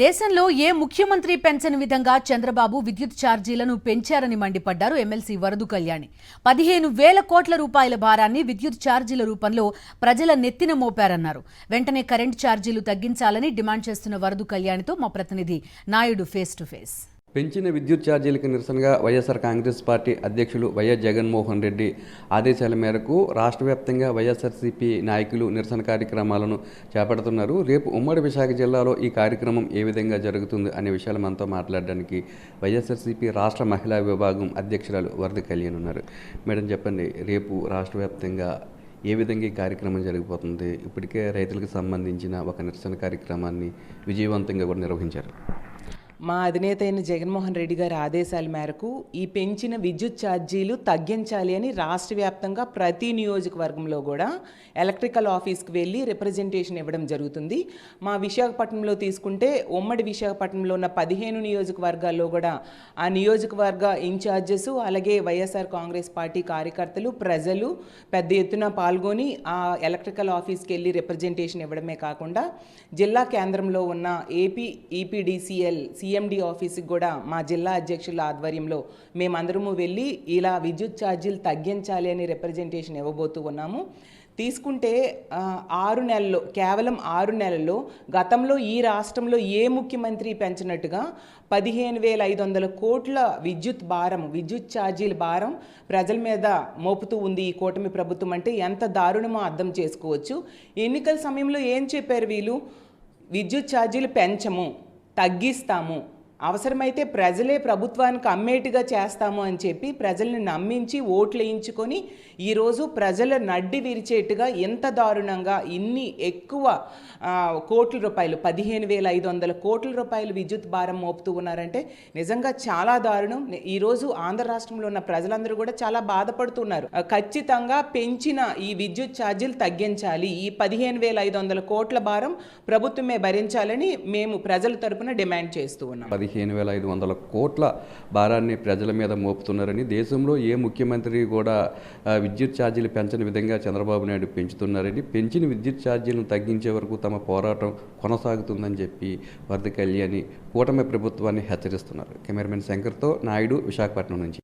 దేశంలో ఏ ముఖ్యమంత్రి పెంచని విధంగా చంద్రబాబు విద్యుత్ ఛార్జీలను పెంచారని మండిపడ్డారు ఎమ్మెల్సీ వరదు కళ్యాణి. 15,000 కోట్ల రూపాయల భారాన్ని విద్యుత్ ఛార్జీల రూపంలో ప్రజల నెత్తిన మోపారన్నారు. వెంటనే కరెంటు ఛార్జీలు తగ్గించాలని డిమాండ్ చేస్తున్న వరదు కళ్యాణితో మా ప్రతినిధి నాయుడు ఫేస్ టు ఫేస్. పెంచిన విద్యుత్ ఛార్జీలకు నిరసనగా వైఎస్ఆర్ కాంగ్రెస్ పార్టీ అధ్యక్షులు వైఎస్ జగన్మోహన్ రెడ్డి ఆదేశాల మేరకు రాష్ట్ర వ్యాప్తంగా వైఎస్ఆర్సీపీ నాయకులు నిరసన కార్యక్రమాలను చేపడుతున్నారు. రేపు ఉమ్మడి విశాఖ జిల్లాలో ఈ కార్యక్రమం ఏ విధంగా జరుగుతుంది అనే విషయాలు మనతో మాట్లాడడానికి వైఎస్ఆర్సీపీ రాష్ట్ర మహిళా విభాగం అధ్యక్షురాలు వరద కళ్యాణ్ ఉన్నారు. మేడం చెప్పండి, రేపు రాష్ట్ర వ్యాప్తంగా ఏ విధంగా ఈ కార్యక్రమం జరిగిపోతుంది? ఇప్పటికే రైతులకు సంబంధించిన ఒక నిరసన కార్యక్రమాన్ని విజయవంతంగా కూడా నిర్వహించారు. మా అధినేత అయిన జగన్మోహన్ రెడ్డి గారి ఆదేశాల మేరకు ఈ పెంచిన విద్యుత్ ఛార్జీలు తగ్గించాలి అని రాష్ట్ర వ్యాప్తంగా ప్రతి నియోజకవర్గంలో కూడా ఎలక్ట్రికల్ ఆఫీస్కి వెళ్ళి రిప్రజెంటేషన్ ఇవ్వడం జరుగుతుంది. మా విశాఖపట్నంలో తీసుకుంటే ఉమ్మడి విశాఖపట్నంలో ఉన్న 15 నియోజకవర్గాల్లో కూడా ఆ నియోజకవర్గ ఇన్ఛార్జెస్, అలాగే వైఎస్ఆర్ కాంగ్రెస్ పార్టీ కార్యకర్తలు, ప్రజలు పెద్ద ఎత్తున పాల్గొని ఆ ఎలక్ట్రికల్ ఆఫీస్కి వెళ్ళి రిప్రజెంటేషన్ ఇవ్వడమే కాకుండా జిల్లా కేంద్రంలో ఉన్న ఏపీ ఈపీడీసీఎల్ సిఎండి ఆఫీస్కి కూడా మా జిల్లా అధ్యక్షుల ఆధ్వర్యంలో మేమందరము వెళ్ళి ఇలా విద్యుత్ ఛార్జీలు తగ్గించాలి అని రిప్రజెంటేషన్ ఇవ్వబోతూ ఉన్నాము. తీసుకుంటే 6 నెలల్లో, కేవలం 6 నెలల్లో గతంలో ఈ రాష్ట్రంలో ఏ ముఖ్యమంత్రి పెంచినట్టుగా 15,500 కోట్ల విద్యుత్ ఛార్జీల భారం ప్రజల మీద మోపుతూ ఉంది ఈ కూటమి ప్రభుత్వం. అంటే ఎంత దారుణమో అర్థం చేసుకోవచ్చు. ఎన్నికల సమయంలో ఏం చెప్పారు వీళ్ళు? విద్యుత్ ఛార్జీలు పెంచము, తగ్గిస్తాము, అవసరమైతే ప్రజలే ప్రభుత్వానికి అమ్మేట్టుగా చేస్తాము అని చెప్పి ప్రజల్ని నమ్మించి ఓట్లు వేయించుకొని ఈరోజు ప్రజల నడ్డి విరిచేట్టుగా ఎంత దారుణంగా ఇన్ని ఎక్కువ కోట్ల రూపాయలు, 15,500 కోట్ల రూపాయలు విద్యుత్ భారం మోపుతూ ఉన్నారంటే నిజంగా చాలా దారుణం. ఈరోజు ఆంధ్ర రాష్ట్రంలో ఉన్న ప్రజలందరూ కూడా చాలా బాధపడుతున్నారు. ఖచ్చితంగా పెంచిన ఈ విద్యుత్ ఛార్జీలు తగ్గించాలి, ఈ 15,500 కోట్ల భారం ప్రభుత్వమే భరించాలని మేము ప్రజల తరపున డిమాండ్ చేస్తూ ఉన్నాం. 15,500 కోట్ల భారాన్ని ప్రజల మీద మోపుతున్నారని, దేశంలో ఏ ముఖ్యమంత్రి కూడా విద్యుత్ ఛార్జీలు పెంచని విధంగా చంద్రబాబు నాయుడు పెంచుతున్నారని, పెంచిన విద్యుత్ ఛార్జీలను తగ్గించే వరకు తమ పోరాటం కొనసాగుతుందని చెప్పి వరద కళ్యాణి కూటమి ప్రభుత్వాన్ని హెచ్చరిస్తున్నారు. కెమెరామెన్ శంకర్తో నాయుడు, విశాఖపట్నం నుంచి.